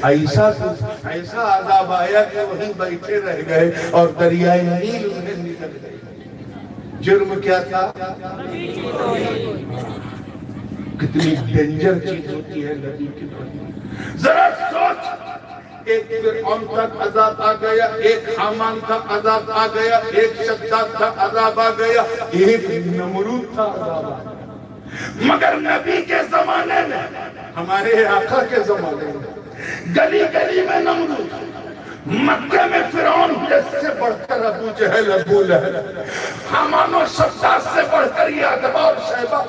ایسا عذاب آیا کہ وہیں بیٹھے رہ گئے اور دریائے نیل انہیں نکل گئے۔ جرم کیا تھا؟ کتنی ڈینجر چیز ہوتی ہے نبی کی توہین۔ ذرا سوچ، ایک فرعون کا عذاب آ گیا، ایک حامان کا عذاب آ گیا، ایک شداد کا عذاب آ گیا، ایک نمرود کا عذاب آ گیا، مگر نبی کے زمانے میں، ہمارے آقا کے زمانے میں گلی گلی میں نمرود، مکہ میں فرعون، جس سے بڑھ کر ابو جہل، ابو لہب، حامان و شداد سے بڑھ کر یعقوب اور شیبہ،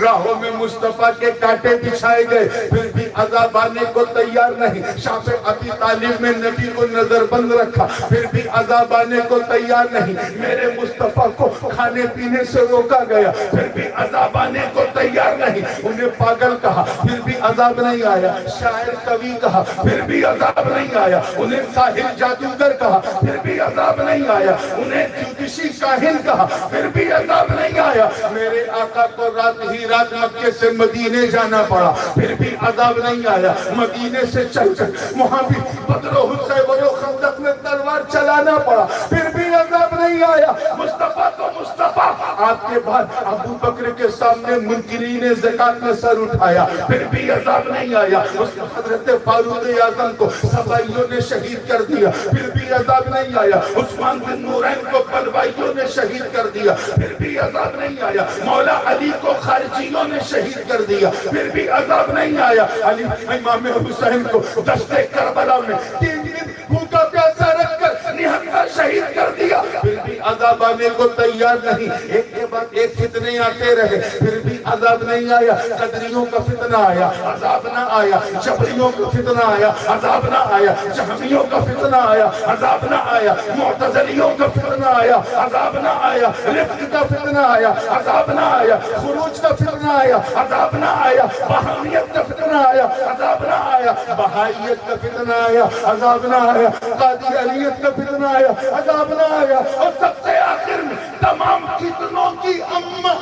راہوں میں مصطفیٰ کے کانٹے بچھائے گئے، پھر بھی عذاب آنے کو تیار نہیں۔ شاہ ابی طالب میں نبی کو نظر بند رکھا، پھر بھی عذاب آنے کو تیار نہیں۔ میرے مصطفیٰ کو کھانے پینے سے روکا گیا، پھر بھی عذاب آنے کو تیار نہیں۔ انہیں پاگل کہا، پھر بھی عذاب نہیں آیا۔ شاعر قوی کہا، پھر بھی عذاب نہیں آیا۔ انہیں ساحر جادوگر کہا، پھر بھی عذاب نہیں آیا۔ انہیں جوتشی کاہن کہا، پھر بھی عذاب نہیں آیا۔ میرے آقا کو رات ہی رات مکے سے مدینے جانا پڑا، پھر بھی عذاب نہیں آیا۔ مدینے سے چل کر وہاں بھی بدر و خیبر و خندق میں تلوار چلانا پڑا، پھر بھی عذاب نہیں آیا۔ مصطفیٰ تو مصطفیٰ، آپ کے بعد ابو بکر کے سامنے منکرین زکات نے سر اٹھایا، پھر بھی عذاب نہیں آیا۔ اس حضرت فاروق اعظم کو صبائیوں نے شہید کر دیا، پھر بھی عذاب نہیں آیا۔ عثمان بن نورین کو بلوائیوں نے شہید کر دیا، پھر بھی عذاب نہیں آیا۔ مولا علی کو خارجیوں نے شہید کر دیا، پھر بھی عذاب نہیں آیا۔ علی امام حسین کو دشت کربلا میں 3 دن بھوکا پیاسا رکھ کر نہتا شہید کر دیا، پھر بھی عذاب آنے کو تیار نہیں۔ ایک کے بعد ایک فتنے آتے رہے، پھر بھی عذاب نہیں آیا۔ قدریوں کا فتنہ آیا، عذاب نہ آیا۔ جبریوں کا فتنہ آیا، عذاب نہ آیا۔ جہمیوں کا فتنہ آیا، عذاب نہ آیا۔ معتزلیوں کا فتنہ آیا، عذاب نہ آیا۔ رفق کا فتنہ آیا، عذاب نہ آیا۔ خروج کا فتنہ آیا، عذاب نہ آیا۔ بہائیت کا فتنہ آیا، عذاب نہ آیا۔ بہائیت کا فتنہ آیا، عذاب نہ آیا۔ قادیانیت کا فتنہ آیا، عذاب نہ آیا۔ اور سب سے آخر میں تمام فتنوں کی اماں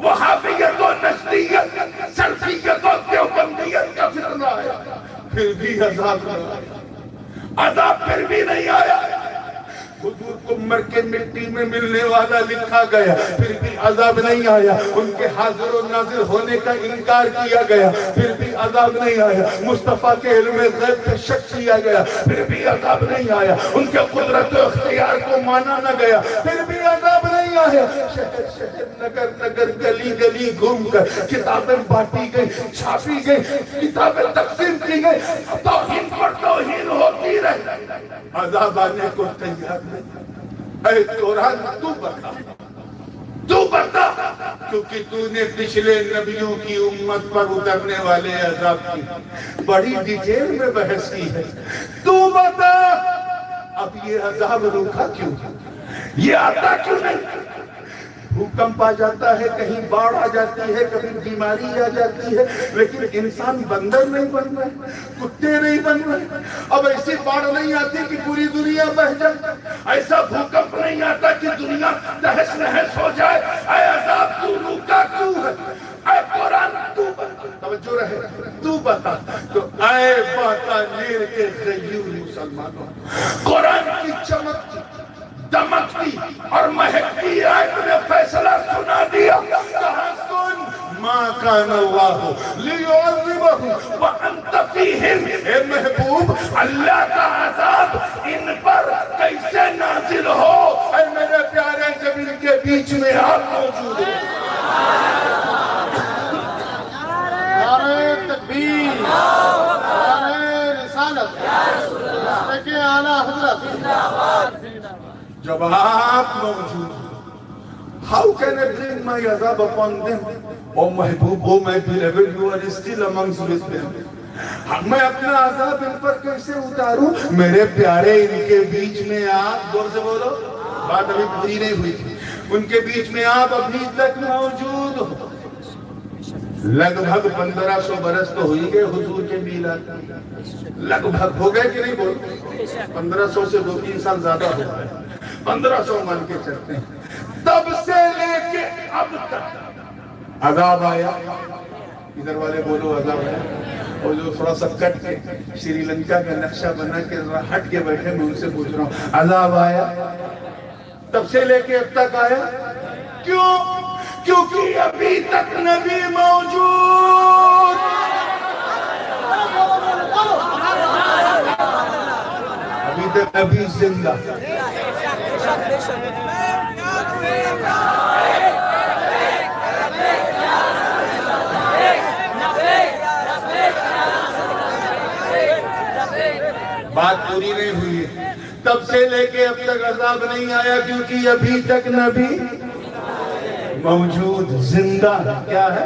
وہابیت و نجدیت، سلفیت و دیوبندیت کا فتنہ آیا، پھر بھی عذاب نہ آیا۔ عذاب پھر بھی نہیں آیا۔ حضور کو مر کے مٹی میں ملنے والا لکھا گیا، پھر بھی عذاب نہیں آیا۔ ان کے حاضر و ناظر ہونے کا انکار کیا گیا، پھر بھی عذاب نہیں آیا۔ مصطفیٰ کے علم غیب پہ شک کیا گیا، پھر بھی عذاب نہیں آیا۔ ان کے قدرت و اختیار کو مانا نہ گیا، پھر بھی عذاب نہیں آیا۔ شہر شہر نگر نگر گلی گلی گھوم کر کتابیں بانٹی گئی، چھاپی گئی، کتابیں تقسیم کی گئی، توہین پر توہین ہوتی رہی، عذاب آنے کو تیار نہیں۔ اے قرآن تو بتا، تو بتا، کیونکہ تو نے پچھلے نبیوں کی امت پر اترنے والے عذاب کی بڑی ڈیٹیل میں بحث کی ہے، تو بتا اب یہ عذاب روکا کیوں، یہ آتا کیوں نہیں؟ بھوکمپ آ جاتا ہے، کہیں باڑھ آ جاتی ہے، کبھی بیماری آ جاتی ہے، لیکن انسان بندر نہیں بن رہے، کتے نہیں بن رہے۔ اب ایسی باڑھ نہیں آتی کہ پوری دنیا بہہ جائے، ایسا بھوکمپ نہیں آتا کہ دنیا تہس نہس ہو جائے۔ اے عذاب تو روکا کیوں ہے؟ اے قرآن تو بتا، توجہ رہے، تو بتا۔ تو اے باطانیر کے غیور مسلمانوں، قرآن کی چمک دمکتی اور مہکتی آیت نے فیصلہ سنا دیا، کہا سن ما کان اللہ لیعذبہم وانت فیہم۔ اے محبوب، اللہ کا عذاب ان پر کیسے نازل ہو؟ اے میرے پیارے، جب ان کے بیچ میں آپ موجود ہیں۔ نعرہ تکبیر، نعرہ رسالت، لیکن اعلیٰ حضرت، جب آپ موجود ہیں، how can I bring my azab upon them? Oh محبوب، oh my beloved, you are still amongst with them. میں اپنا عذاب ان پر کیسے اتاروں؟ میرے پیارے، ان کے بیچ میں آپ، زور سے بولو، بات ابھی پوری نہیں ہوئی تھی، ان کے بیچ میں آپ ابھی تک موجود ہو۔ لگ بھگ 1500 برس تو ہوئی گئے حضور کے میلاد، لگ بھگ ہو گئے کہ نہیں بول؟ 1500 سے 2-3 سال زیادہ ہو گئے، 1500 مان کے چلتے ہیں۔ تب سے لے کے اب تک عذاب آیا، ادھر والے بولو عذاب آیا۔ وہ جو تھوڑا سا کٹ کے سری لنکا کا نقشہ بنا کے ذرا ہٹ کے بیٹھے، میں ان سے پوچھ رہا ہوں عذاب آیا؟ تب سے لے کے اب تک آیا؟ کیوں؟ کیونکہ ابھی تک نبی موجود، ابھی تک نبی زندہ۔ بات پوری نہیں ہوئی ہے، تب سے لے کے اب تک عذاب نہیں آیا کیونکہ ابھی تک نبی موجود، زندہ۔ کیا ہے؟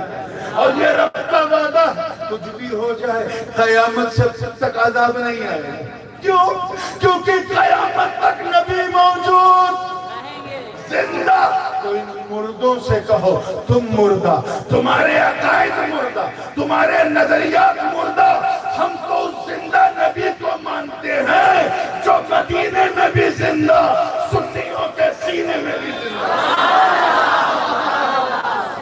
اور یہ رب کا وعدہ کچھ بھی ہو جائے قیامت سے تک عذاب نہیں آئے۔ کیوں؟ کیونکہ قیامت تک نبی موجود، زندہ۔ تو ان مردوں سے کہو تم مردہ، تمہارے عقائد مردہ، تمہارے نظریات مردہ، ہم تو زندہ نبی کو مانتے ہیں جو مدینے میں بھی زندہ، سنیوں کے سینے میں بھی زندہ۔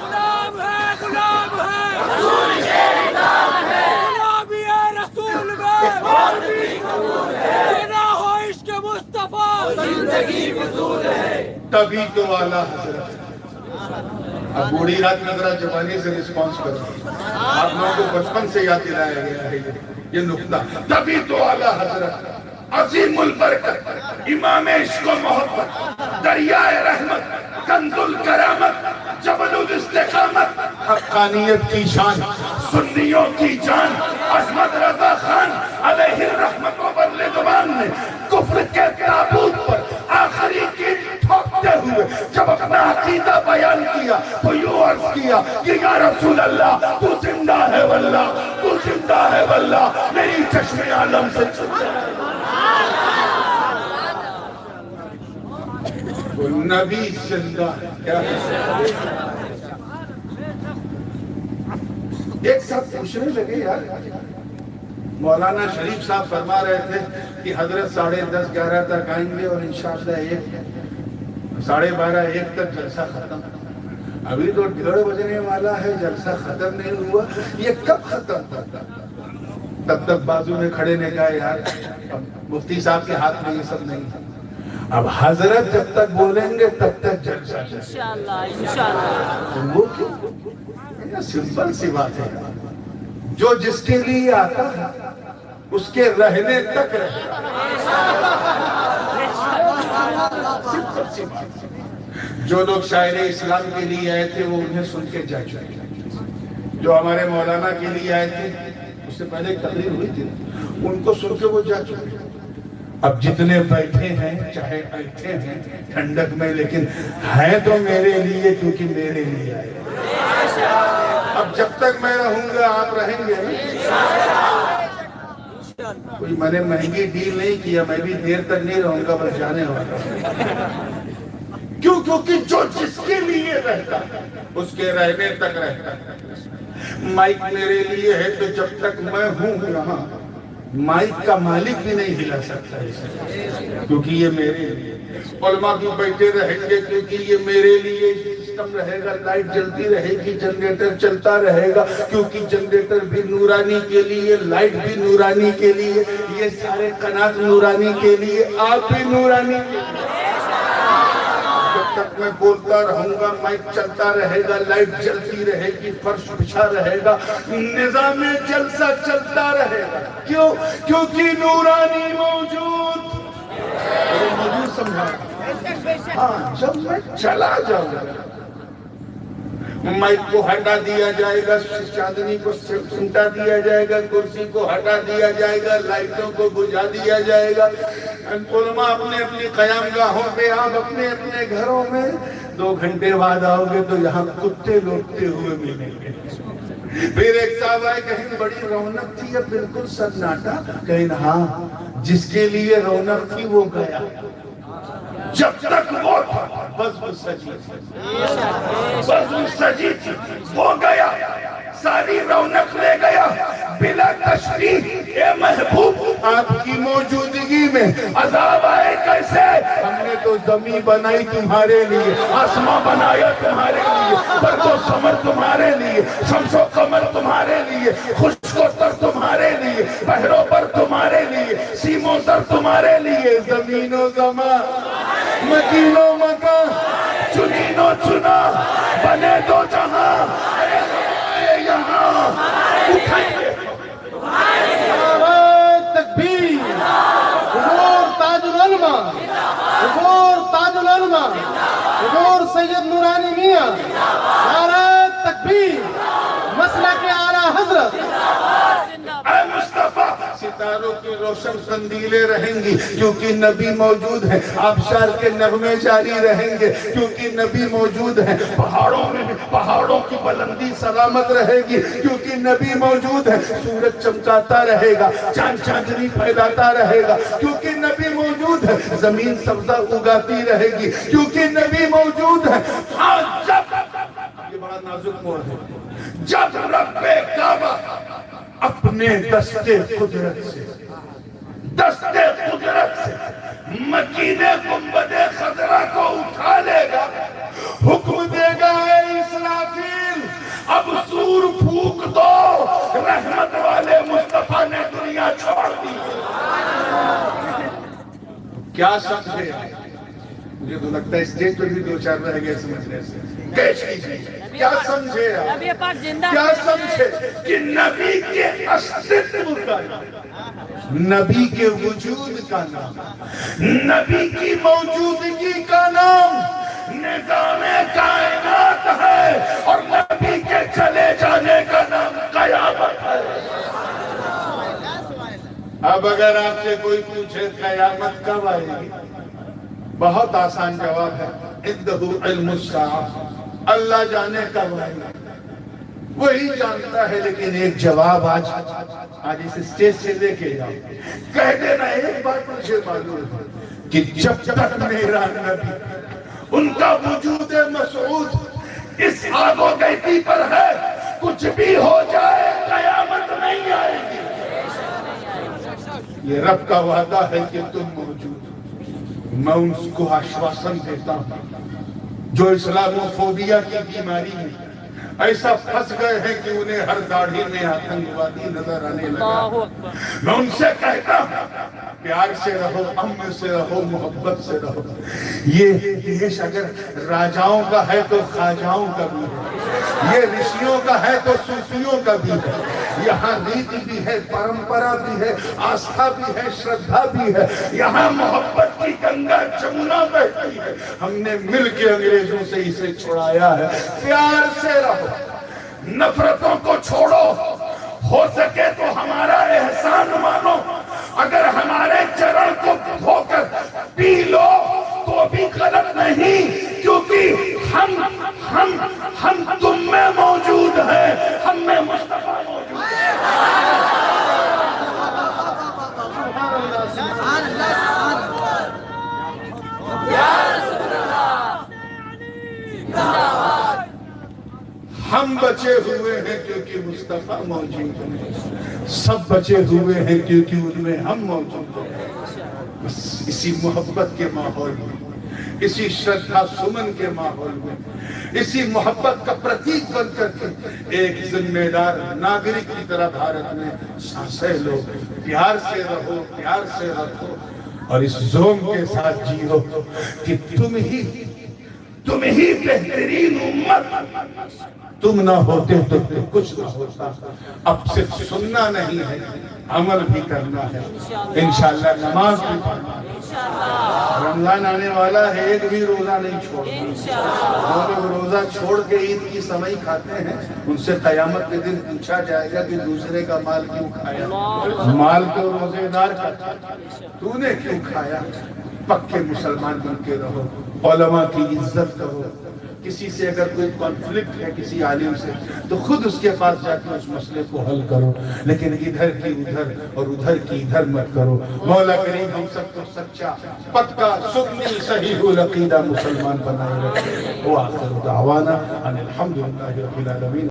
غلام ہے، غلام ہے، رسول کے نام ہے، غلامی ہے رسول میں، غلامی قبول ہے، بنا ہو عشق مصطفیٰ، زندگی فضول ہے۔ تبھی تو اعلیٰ حضرت، اب بوڑھی رات میں ذرا جوانی سے رسپانس کرو، آپ لوگوں کو بچپن سے یاد دلایا گیا ہے یہ نکتہ۔ تبھی تو اعلیٰ حضرت، عظیم البرکت، امام عشق و محبت، دریائے رحمت، کنز الکرامت، جبل الاستقامت، حقانیت کی شان، سنیوں کی جان، احمد رضا خان علیہ الرحمت و رضوان نے کفر کے تابوت پر آخری کی ٹھوکتے ہوئے جب اپنا عقیدہ بیان کیا تو یوں عرض کیا کہ یا رسول اللہ تو زندہ ہے واللہ، تو زندہ ہے واللہ، میری چشم عالم سے چھوٹا ہے۔ وہ نبی زندہ ہے۔ کیا ہے؟ ایک ساتھ پوچھنے لگے یار، مولانا شریف صاحب فرما رہے تھے کہ حضرت 10:30 11 تک آئیں گے اور انشاءاللہ 12:30 1 تک جلسہ ختم۔ ابھی تو 1:30 بجنے والا ہے، جلسہ ختم نہیں ہوا، یہ کب ختم ہوگا؟ تب تک بازو میں کھڑے نے کہا یار مفتی صاحب کے ہاتھ میں یہ سب نہیں ہے، اب حضرت جب تک بولیں گے تب تک جلسہ انشاءاللہ انشاءاللہ۔ وہ کیوں؟ سمپل سی بات ہے، جو جس کے لیے آتا ہے اس کے رہنے تک رہے۔ سمپل سی بات ہے۔ جو لوگ شاعر اسلام کے لیے آئے تھے وہ انہیں سن کے جا چکے، جو ہمارے مولانا کے لیے آئے تھے اس سے پہلے ایک تقریر ہوئی تھی ان کو سن کے وہ جا چکے۔ اب جتنے بیٹھے ہیں چاہے بیٹھے ہیں ٹھنڈک میں، لیکن ہے تو میرے لیے کیونکہ میرے لیے آئے۔ اب جب تک میں رہوں گا آپ رہیں گے۔ کوئی میں نے مہنگی ڈیل نہیں کیا، میں بھی دیر تک نہیں رہوں گا، بس جانے والا۔ کیوں؟ کیونکہ جو جس کے لیے رہتا اس کے رہنے تک رہتا ہے۔ مائک میرے لیے ہے تو جب تک میں ہوں یہاں مائک کا مالک بھی نہیں ہلا سکتا اسے، کیونکہ یہ میرے لیے۔ علماء کیوں بیٹھے رہیں گے؟ کیونکہ یہ میرے لیے سسٹم رہے گا، لائٹ جلتی رہے گی، جنریٹر چلتا رہے گا، کیونکہ جنریٹر بھی نورانی کے لیے، لائٹ بھی نورانی کے لیے، یہ سارے قنات نورانی کے لیے، آپ بھی نورانی کے لیے۔ جب تک میں بولتا رہوں گا مائک چلتا رہے گا، لائٹ جلتی رہے گی، فرش بچھا رہے گا، نظام جلسہ چلتا رہے گا۔ کیوں؟ کیونکہ نورانی موجود سمجھا۔ ہاں جب میں چلا جاؤں گا مائک کو ہٹا دیا جائے گا، چاندنی کو سمٹا دیا جائے گا، کرسی کو ہٹا دیا جائے گا، لائٹوں کو بجھا دیا جائے گا۔ علماء اپنے اپنی قیام گاہوں پہ، آپ اپنے اپنے گھروں میں 2 گھنٹے بعد آؤ گے تو یہاں کتے لوٹتے ہوئے ملیں گے۔ پھر ایک صاحب آئے، کہیں بڑی رونق تھی اب بالکل سناٹا، کہیں ہاں جس کے لیے رونق تھی وہ گیا، جب تک وہ تھا بزم سجی تھی وہ گیا، ساری رونق لے گیا بلا تشریح۔ اے محبوب آپ کی موجودگی میں عذاب آئے کیسے؟ ہم نے تو زمین بنائی تمہارے لیے، آسمان بنایا تمہارے لیے، برق و ثمر تمہارے لیے، شمس و قمر تمہارے لیے، خشک و تر تمہارے بحروں پر تمہارے لیے، سیموں پر تمہارے لیے، زمین و زمان، مکین و مکان، چنین و چنا، بنے دو جہاں، اے یہاں اٹھائیے۔ نعرہ تکبیر، حضور تاج العلماء، حضور تاج العلماء، حضور سید نورانی میاں، نعرہ تکبیر، مسلک اعلیٰ حضرت۔ اے مصطفیٰ، ستاروں کی روشن قندیلیں رہیں گی کیونکہ نبی موجود ہیں، آبشار کے نغمے جاری رہیں گے کیونکہ نبی موجود ہیں، پہاڑوں میں بھی پہاڑوں کی بلندی سلامت رہے گی کیونکہ نبی موجود ہے، سورج چمکاتا رہے گا، چاند چاندنی پھیلاتا رہے گا کیونکہ نبی موجود ہے، زمین سبزہ اگاتی رہے گی کیونکہ نبی موجود ہے۔ ہاں جب یہ بڑا نازک موڑ ہے، جب رب کعبہ اپنے دستے قدرت سے مکین گنبد خضرا کو اٹھا لے گا، حکم دے گا اے اسرافیل اب سور پھونک دو، رحمت والے مصطفیٰ نے دنیا چھوڑ دی۔ کیا سمجھے؟ مجھے تو لگتا ہے اسٹیج پر بھی دو چار رہ گئے سمجھنے سے۔ کیا سمجھے؟ کیا سمجھے کہ نبی کے استعمال کا نام، نبی کے وجود کا نام، نبی کی موجودگی کا نام نظام کائنات ہے اور نبی کے چلے جانے کا نام قیامت ہے۔ اب اگر آپ سے کوئی پوچھے قیامت کب آئے گی، بہت آسان جواب ہے، عندہ علم الساعہ، اللہ جانے کب آئے گا، وہی جانتا ہے۔ لیکن ایک جواب آج اس اسٹیج سے لے کے جاؤ، کہہ دینا ایک بات مجھے معلوم ہے کہ جب تک میرا نبی، ان کا وجود مسعود اس آگ و گہتی پر ہے، کچھ بھی ہو جائے قیامت نہیں آئے گی۔ یہ رب کا وعدہ ہے کہ تم موجود، میں ان کو آشواسن دیتا ہوں جو اسلاموفوبیا کی بیماری میں ایسا پھنس گئے ہیں کہ انہیں ہر داڑھی میں آتنکوادی نظر آنے لگا۔ میں ان سے کہتا ہوں پیار سے رہو، امن سے رہو، محبت سے رہو۔ یہ دیش اگر راجاؤں کا ہے تو خواجاؤں کا بھی ہے، یہ رشیوں کا ہے تو صوفیوں کا بھی ہے، یہاں ریت بھی ہے، پرمپرا بھی ہے، آستھا بھی ہے، شردھا بھی ہے، یہاں محبت کی گنگا جمنا بہتی ہے۔ ہم نے مل کے انگریزوں سے اسے چھڑایا ہے۔ پیار سے رہو، نفرتوں کو چھوڑو، ہو سکے تو ہمارا احسان مانو، اگر ہمارے چرن کو دھو کر پی لو تو بھی غلط نہیں، کیونکہ ہم تم میں موجود ہیں، ہم میں مصطفیٰ موجود ہے۔ ہم بچے ہوئے ہیں کیونکہ مصطفیٰ موجود ہیں، سب بچے ہوئے ہیں کیونکہ ان میں ہم موجود ہیں۔ بس اسی محبت کے ماحول میں، اسی شردھا سمن کے ماحول میں، اسی محبت کا پرتیک بن کر کے ایک ذمہ دار ناگرک کی طرح بھارت میں سانسیں لو، پیار سے رہو، پیار سے رکھو اور اس زوم کے ساتھ جیو کہ تم ہی بہترین امت، تم نہ ہوتے تو کچھ نہ ہوتا۔ اب صرف سننا نہیں ہے، عمل بھی کرنا ہے، انشاءاللہ نماز بھی پڑھنا ہے۔ رمضان آنے والا ہے، ایک بھی روزہ نہیں چھوڑنا۔ جو لوگ روزہ چھوڑ کے عید کی سمئی کھاتے ہیں ان سے قیامت کے دن پوچھا جائے گا کہ دوسرے کا مال کیوں کھایا؟ مال تو روزے دار کا تھا، تو نے کیوں کھایا؟ پکے مسلمان بن کے رہو، علماء کی عزت کرو، کسی سے اگر کوئی کانفلکٹ ہے کسی عالم سے تو خود اس کے پاس جا کے اس مسئلے کو حل کرو، لیکن ادھر کی ادھر اور ادھر کی ادھر مت کرو۔ مولا کریم ہم سب کو سچا، پکا، سنی، صحیح العقیدہ مسلمان بنائے رکھے۔ وآخر دعوانا ان الحمدللہ رب العالمین۔